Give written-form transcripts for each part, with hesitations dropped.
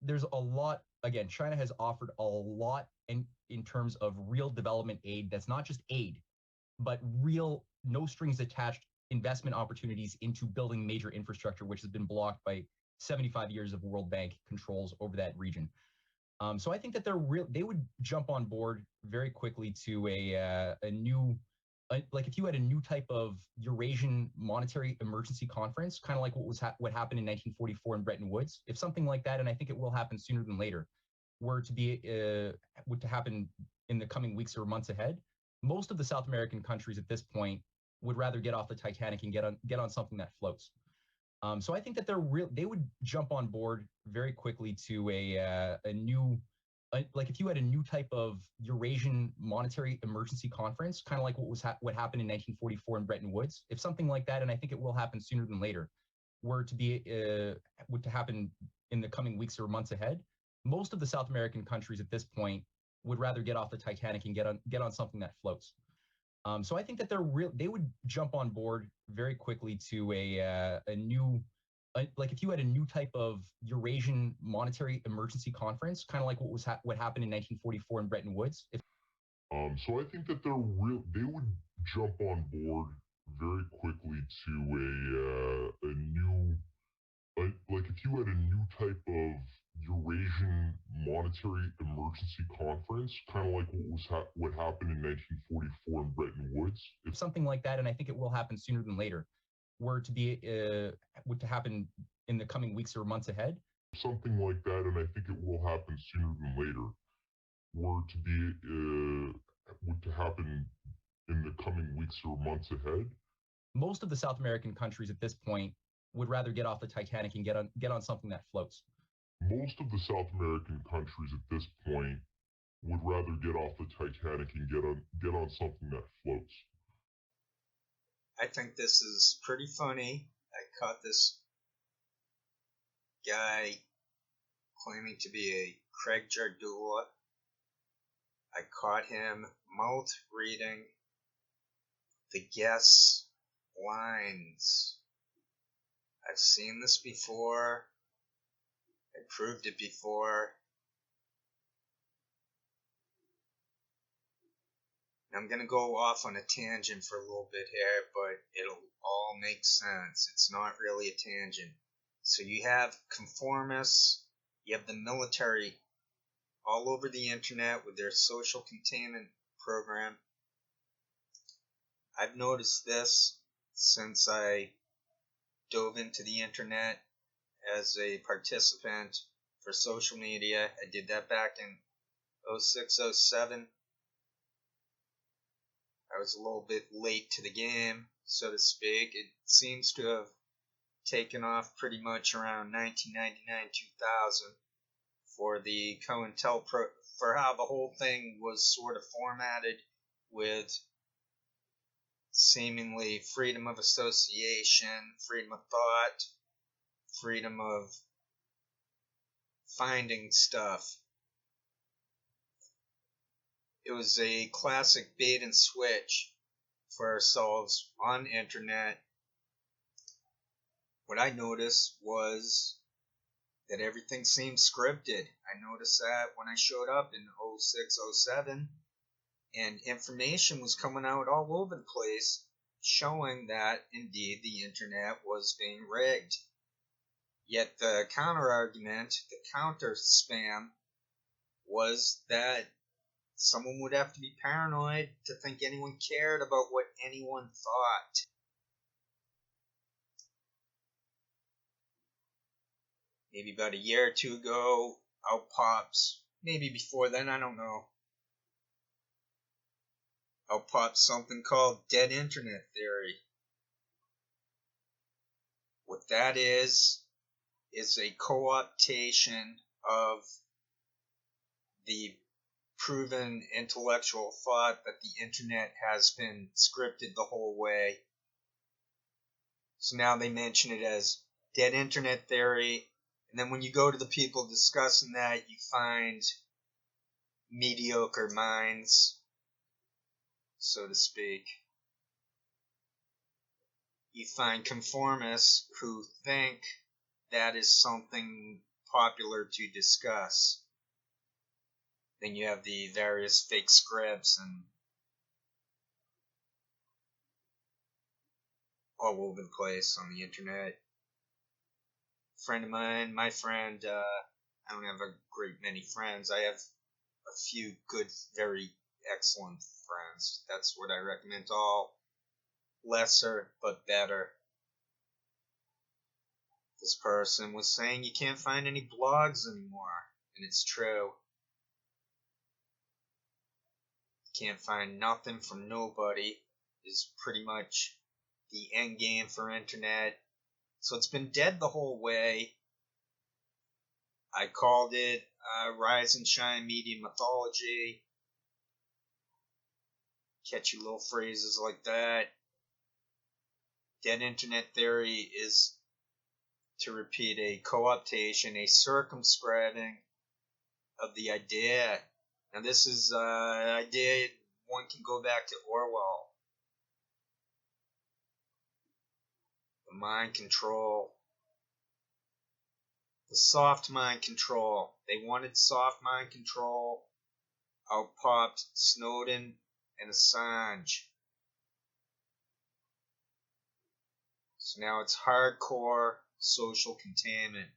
there's a lot. Again, China has offered a lot in terms of real development aid that's not just aid, but real no strings attached investment opportunities into building major infrastructure, which has been blocked by 75 years of World Bank controls over that region. So I think that they would jump on board very quickly to a new like if you had a new type of Eurasian monetary emergency conference, kind of like what happened in 1944 in Bretton Woods, if something like that, and I think it will happen sooner than later, were to happen in the coming weeks or months ahead, most of the South American countries at this point would rather get off the Titanic and get on something that floats. So I think that they would jump on board very quickly to a new like if you had a new type of Eurasian monetary emergency conference, kind of like what happened in 1944 in Bretton Woods, if something like that, and I think it will happen sooner than later, were to happen in the coming weeks or months ahead, most of the South American countries at this point would rather get off the Titanic and get on something that floats. So I think that they would jump on board very quickly to a new like if you had a new type of Eurasian monetary emergency conference, kind of like what happened in 1944 in Bretton Woods. So I think that they would jump on board very quickly to a new like if you had a new type of Eurasian monetary emergency conference, kind of like what happened in 1944 in Bretton Woods. If something like that, and I think it will happen sooner than later, were to happen in the coming weeks or months ahead, Something like that, and I think it will happen sooner than later, were to be would to happen in the coming weeks or months ahead. most of the South American countries at this point would rather get off the Titanic and get on something that floats. Most of the South American countries at this point would rather get off the Titanic and get on something that floats. I think this is pretty funny. I caught this guy claiming to be a Craig Jardula. I caught him mouth reading the guest lines. I've seen this before. I proved it before. I'm going to go off on a tangent for a little bit here, but it'll all make sense. It's not really a tangent. So you have conformists, you have the military all over the internet with their social containment program. I've noticed this since I dove into the internet as a participant for social media. I did that back in 06, 07. I was a little bit late to the game, so to speak. It seems to have taken off pretty much around 1999, 2000 for the COINTELPRO, for how the whole thing was sort of formatted with seemingly freedom of association, freedom of thought, freedom of finding stuff. It was a classic bait and switch for ourselves on the internet. What I noticed was that everything seemed scripted. I noticed that when I showed up in 06, 07, and information was coming out all over the place showing that indeed the internet was being rigged. Yet the counter argument, the counter spam, was that someone would have to be paranoid to think anyone cared about what anyone thought. Maybe about a year or two ago, out pops, maybe before then, I don't know, out pops something called dead internet theory. What that is a co-optation of the proven intellectual thought that the internet has been scripted the whole way. So now they mention it as dead internet theory, and then when you go to the people discussing that, you find mediocre minds, so to speak. You find conformists who think that is something popular to discuss. Then you have the various fake scripts and all over the place on the internet. Friend of mine, my friend, I don't have a great many friends. I have a few good, very excellent friends. That's what I recommend to all. Lesser, but better. This person was saying you can't find any blogs anymore, and it's true. You can't find nothing from nobody is pretty much the end game for internet. So it's been dead the whole way. I called it Rise and Shine Media Mythology. Catchy little phrases like that. Dead internet theory is, to repeat, a co-optation, a circumscribing of the idea. Now this is an idea one can go back to Orwell. The mind control. The soft mind control. They wanted soft mind control. Out popped Snowden and Assange. So now it's hardcore social containment.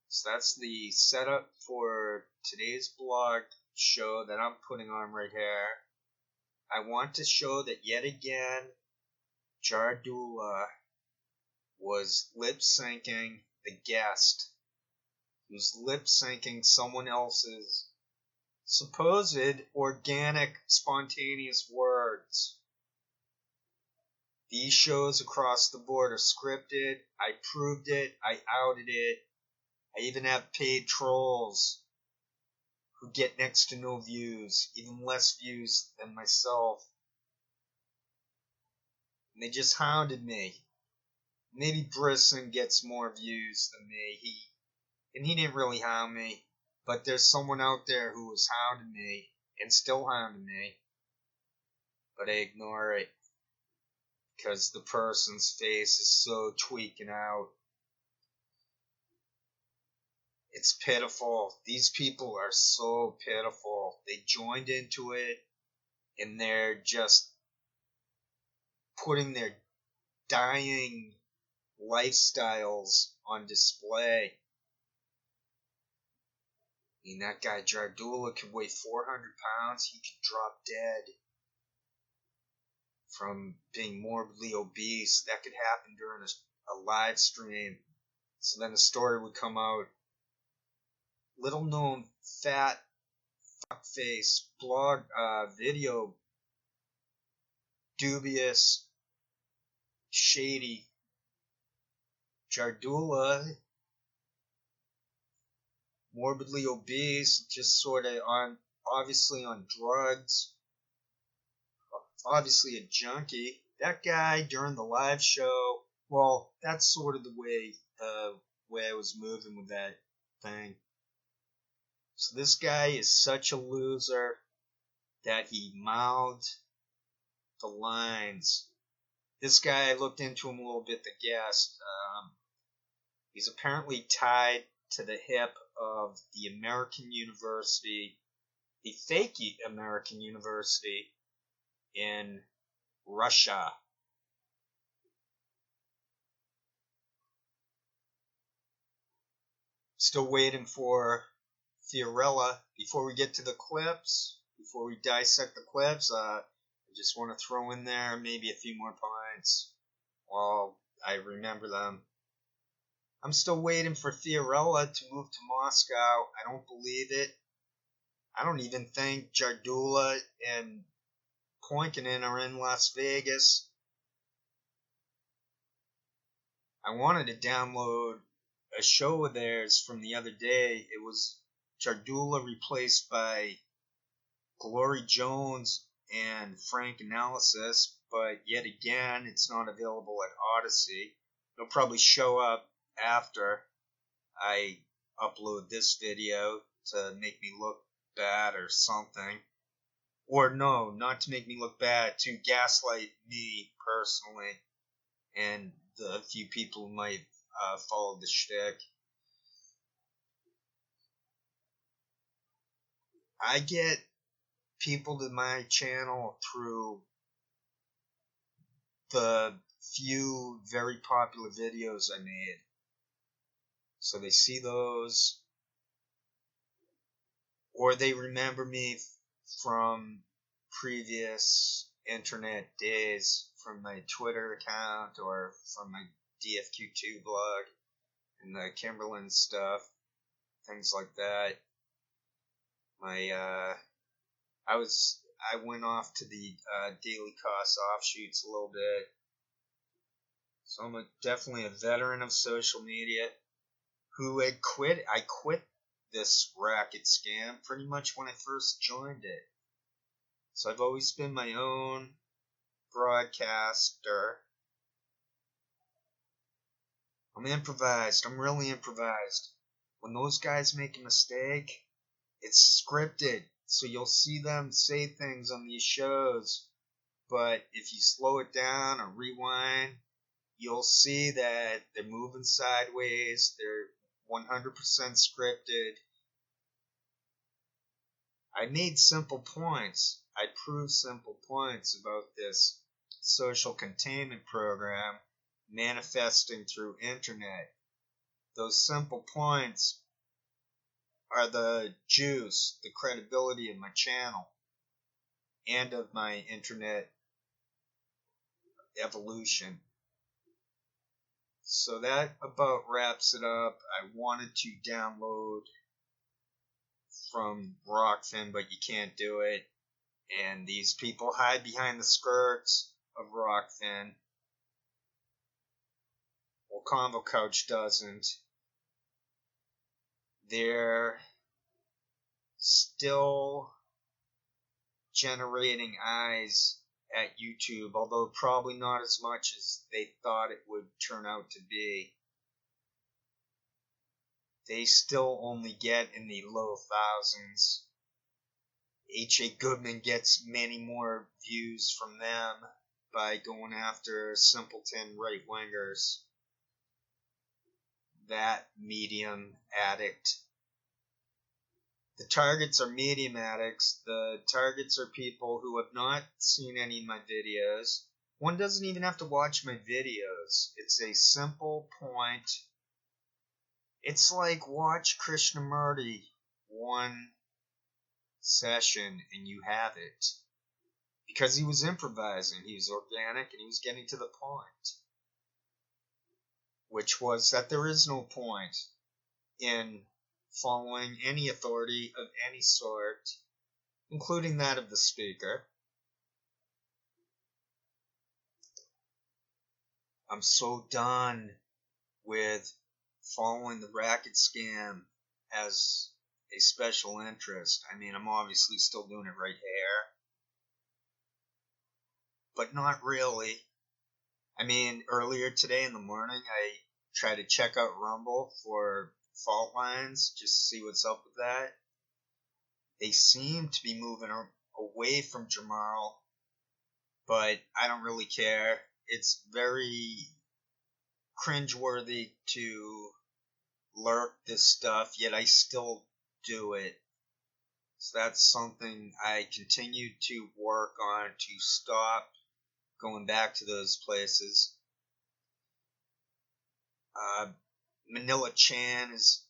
So that's the setup for today's blog show that I'm putting on right here. I want to show that yet again, Jardula was lip-syncing the guest. He was lip-syncing someone else's supposed organic, spontaneous words. These shows across the board are scripted. I proved it. I outed it. I even have paid trolls who get next to no views, even less views than myself. And they just hounded me. Maybe Brisson gets more views than me. He didn't really hound me. But there's someone out there who was hounding me and still hounding me. But I ignore it. Because the person's face is so tweaking out. It's pitiful. These people are so pitiful. They joined into it and they're just putting their dying lifestyles on display. I mean, that guy Jardula could weigh 400 pounds. He could drop dead from being morbidly obese. That could happen during a live stream. So then a story would come out. Little known fat fuckface blog video, dubious, shady Jardula, morbidly obese, just sort of obviously on drugs, obviously a junkie. That guy during the live show, well, that's sort of the way I was moving with that thing. So this guy is such a loser that he mouthed the lines. This guy, I looked into him a little bit, the guest. He's apparently tied to the hip of the American University, the fake American University in Russia. Still waiting for Fiorella. Before we get to the clips, before we dissect the clips, I just want to throw in there maybe a few more points while I remember them. I'm still waiting for Fiorella to move to Moscow. I don't believe it. I don't even think Jardula and Poinkinen are in Las Vegas. I wanted to download a show of theirs from the other day. It was Jardula replaced by Glory Jones and Frank Analysis, but yet again, it's not available at Odyssey. It'll probably show up after I upload this video to make me look bad or something. Or no, not to make me look bad, to gaslight me personally and the few people who might follow the shtick. I get people to my channel through the few very popular videos I made. So they see those, or they remember me from previous internet days, from my Twitter account or from my DFQ2 blog and the Kimberlin stuff, things like that. I went off to the daily cost offshoots a little bit. So I'm definitely a veteran of social media who had quit. I quit this racket scam pretty much when I first joined it. So I've always been my own broadcaster. I'm improvised. I'm really improvised. When those guys make a mistake, it's scripted. So you'll see them say things on these shows. But if you slow it down or rewind, you'll see that they're moving sideways. They're 100% scripted. I made simple points. I proved simple points about this social containment program manifesting through internet. Those simple points are the juice, the credibility of my channel and of my internet evolution. So that about wraps it up. I wanted to download from Rockfin, but you can't do it. And these people hide behind the skirts of Rockfin. Well, Convo Couch doesn't. They're still generating eyes at YouTube, although probably not as much as they thought it would turn out to be. They still only get in the low thousands. H.A. Goodman gets many more views from them by going after simpleton right-wingers. That medium addict. The targets are medium addicts. The targets are people who have not seen any of my videos. One doesn't even have to watch my videos. It's a simple point. It's like watch Krishnamurti one session and you have it. Because he was improvising, he was organic, and he was getting to the point. Which was that there is no point in following any authority of any sort, including that of the speaker. I'm so done with following the racket scam as a special interest. I mean, I'm obviously still doing it right here, but not really. I mean, earlier today in the morning, I tried to check out Rumble for fault lines, just to see what's up with that. They seem to be moving away from Jamarl, but I don't really care. It's very cringeworthy to lurk this stuff, yet I still do it. So that's something I continue to work on to stop going back to those places. Manila Chan is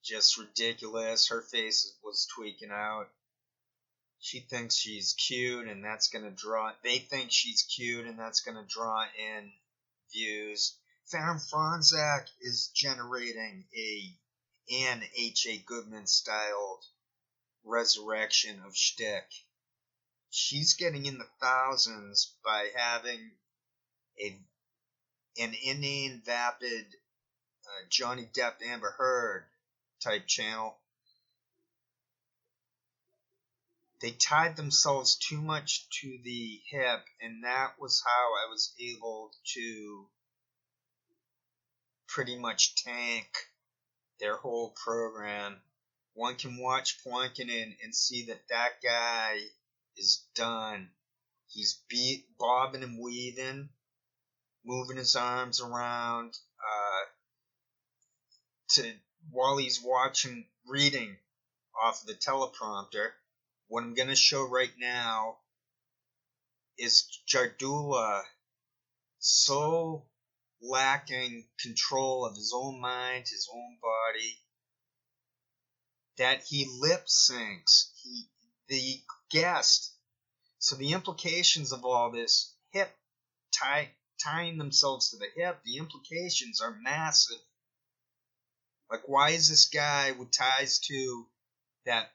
just ridiculous. Her face was tweaking out. She thinks she's cute, and that's going to draw... They think she's cute, and that's going to draw in views. Farron Franzak is generating an H.A. Goodman-styled resurrection of shtick. She's getting in the thousands by having an inane, vapid Johnny Depp Amber Heard type channel. They tied themselves too much to the hip, and that was how I was able to pretty much tank their whole program. One can watch Poinkinen and see that that guy is done. He's bobbing and weaving, moving his arms around while he's reading off of the teleprompter. What I'm going to show right now is Jardula so lacking control of his own mind, his own body, that he lip syncs. The guest. So the implications of all this tying themselves to the hip, the implications are massive. Like, why is this guy with ties to that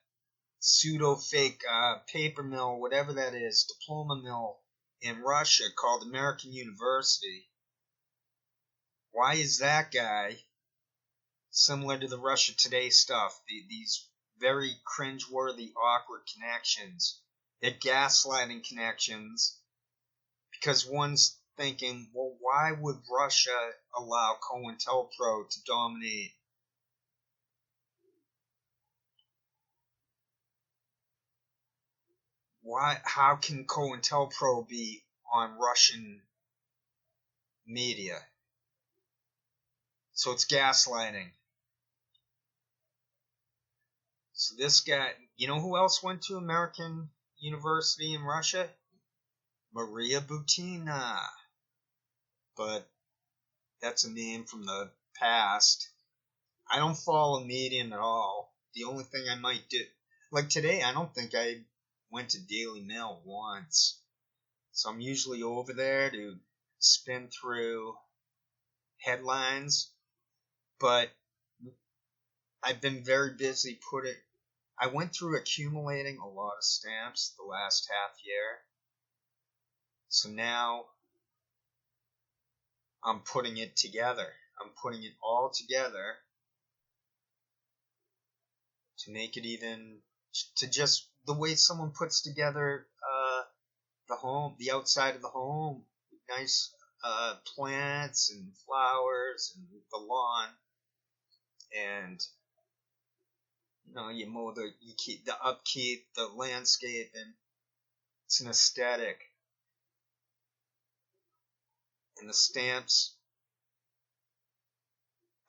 pseudo fake paper mill, whatever that is, diploma mill in Russia called American University? Why is that guy similar to the Russia Today stuff? These very cringeworthy, awkward connections. They're gaslighting connections because one's thinking, well, why would Russia allow COINTELPRO to dominate? Why? How can COINTELPRO be on Russian media? So it's gaslighting. So this guy, you know who else went to American University in Russia? Maria Butina. But that's a name from the past. I don't follow Medium at all. The only thing I might do, like today, I don't think I went to Daily Mail once. So I'm usually over there to spin through headlines. But I've been very busy I went through accumulating a lot of stamps the last half year. So now I'm putting it together. I'm putting it all together to make it even, to just the way someone puts together the home, the outside of the home, nice plants and flowers and the lawn, and you keep the upkeep, the landscape, and it's an aesthetic. And the stamps,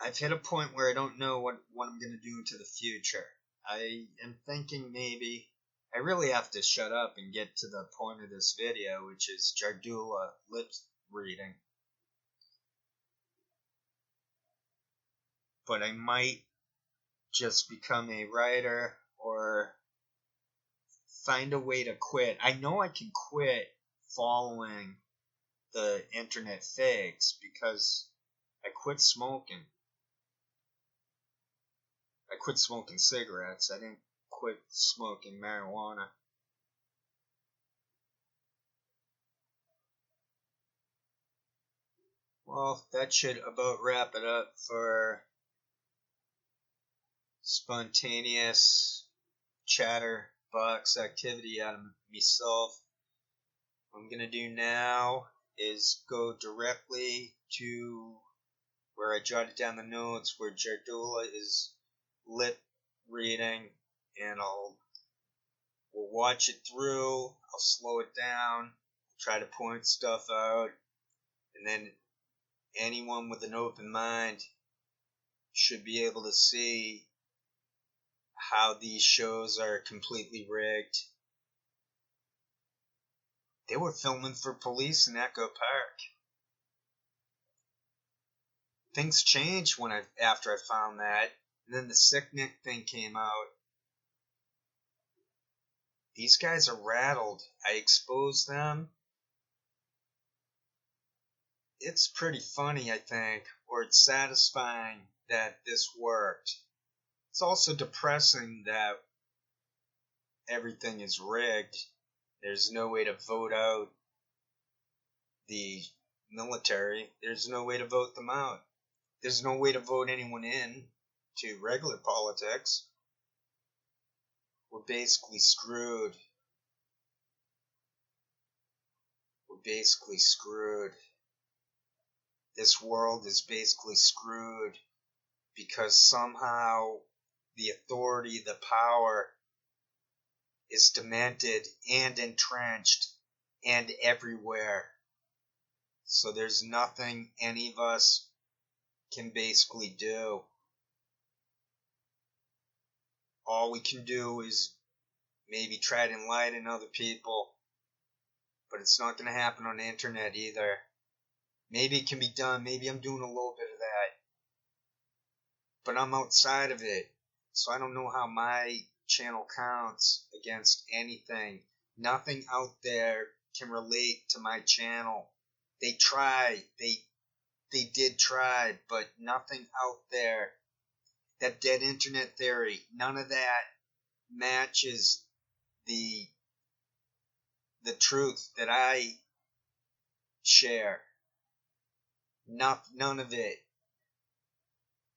I've hit a point where I don't know what I'm going to do into the future. I am thinking maybe I really have to shut up and get to the point of this video, which is Jardula lip reading. But I might just become a writer or find a way to quit. I know I can quit following the internet fakes because I quit smoking. I quit smoking cigarettes. I didn't quit smoking marijuana. Well, that should about wrap it up for spontaneous chatterbox activity out of myself. What I'm going to do now is go directly to where I jotted down the notes where Jardula is lip reading, and we'll watch it through. I'll slow it down, try to point stuff out, and then anyone with an open mind should be able to see how these shows are completely rigged. They were filming for police in Echo Park. Things changed after I found that, and then the Sick Nick thing came out. These guys are rattled. I exposed them. It's pretty funny, I think, or it's satisfying that this worked. It's also depressing that everything is rigged. There's no way to vote out the military. There's no way to vote them out. There's no way to vote anyone in to regular politics. We're basically screwed. We're basically screwed. This world is basically screwed because somehow the authority, the power is demented and entrenched and everywhere. So there's nothing any of us can basically do. all we can do is maybe try to enlighten other people, but it's not going to happen on the internet either. Maybe it can be done. Maybe I'm doing a little bit of that, but I'm outside of it, so I don't know how my channel counts against anything. Nothing out there can relate to my channel. They tried. They did try, but nothing out there. That dead internet theory, none of that matches the truth that I share. None of it.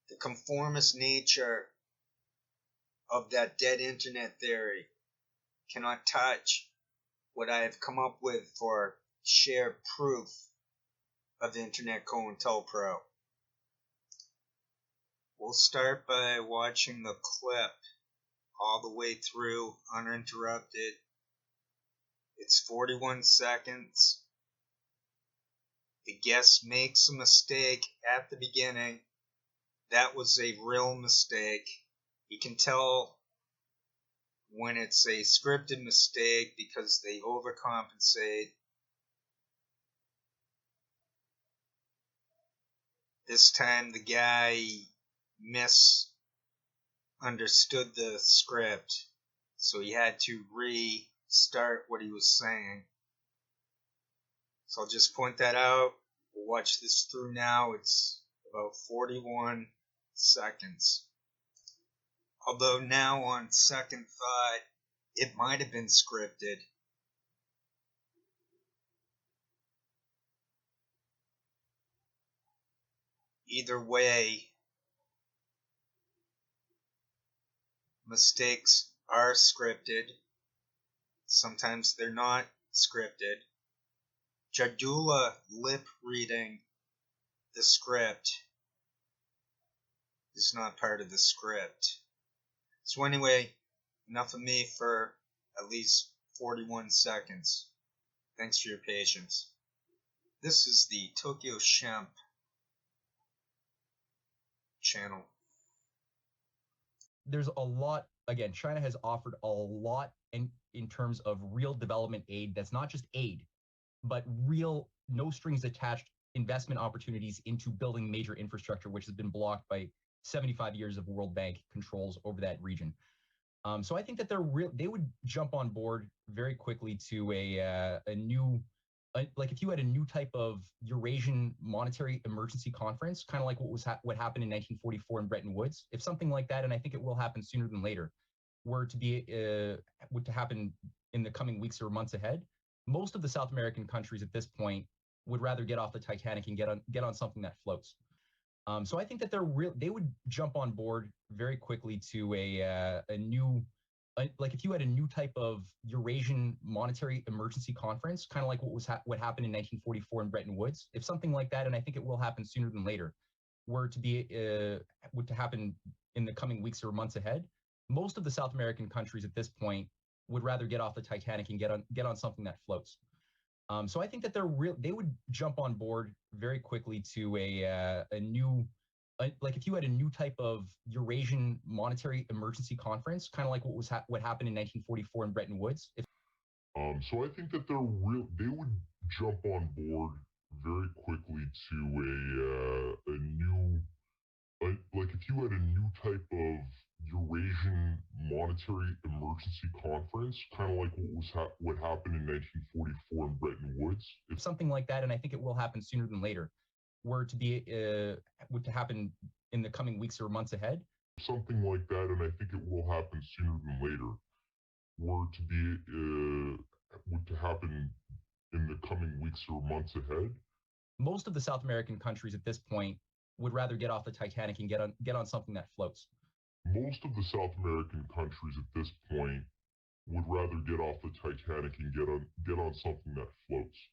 The conformist nature of that dead internet theory cannot touch what I have come up with for shared proof of Internet COINTELPRO. We'll start by watching the clip all the way through uninterrupted. It's 41 seconds. The guest makes a mistake at the beginning. That was a real mistake. You can tell when it's a scripted mistake because they overcompensate. This time the guy misunderstood the script, so he had to restart what he was saying. So I'll just point that out. We'll watch this through now. It's about 41 seconds. Although now on second thought, it might have been scripted. Either way, mistakes are scripted. Sometimes they're not scripted. Jardula lip reading the script is not part of the script. So anyway, enough of me for at least 41 seconds. Thanks for your patience. This is the Tokyo Shemp channel. There's a lot, again, China has offered a lot in terms of real development aid that's not just aid, but real, no strings attached investment opportunities into building major infrastructure, which has been blocked by 75 years of World Bank controls over that region. So I think that they would jump on board very quickly to a new, like if you had a new type of Eurasian monetary emergency conference, kind of like what happened in 1944 in Bretton Woods. If something like that, and I think it will happen sooner than later, were to happen in the coming weeks or months ahead, most of the South American countries at this point would rather get off the Titanic and get on something that floats. So I think that they would jump on board very quickly to a new, like if you had a new type of Eurasian monetary emergency conference, kind of like what happened in 1944 in Bretton Woods. If something like that, and I think it will happen sooner than later, were to happen in the coming weeks or months ahead, most of the South American countries at this point would rather get off the Titanic and get on something that floats. So I think that they would jump on board very quickly to a new, like if you had a new type of Eurasian monetary emergency conference, kind of like what happened in 1944 in Bretton Woods. So I think that they would jump on board very quickly to a new, like if you had a new type of Eurasian monetary emergency conference, kind of like what happened in 1944 in Bretton Woods. If something like that, and I think it will happen sooner than later, were to happen in the coming weeks or months ahead. Something like that, and I think it will happen sooner than later, were to happen in the coming weeks or months ahead. Most of the South American countries at this point would rather get off the Titanic and get on something that floats. Most of the South American countries at this point would rather get off the Titanic and get on something that floats.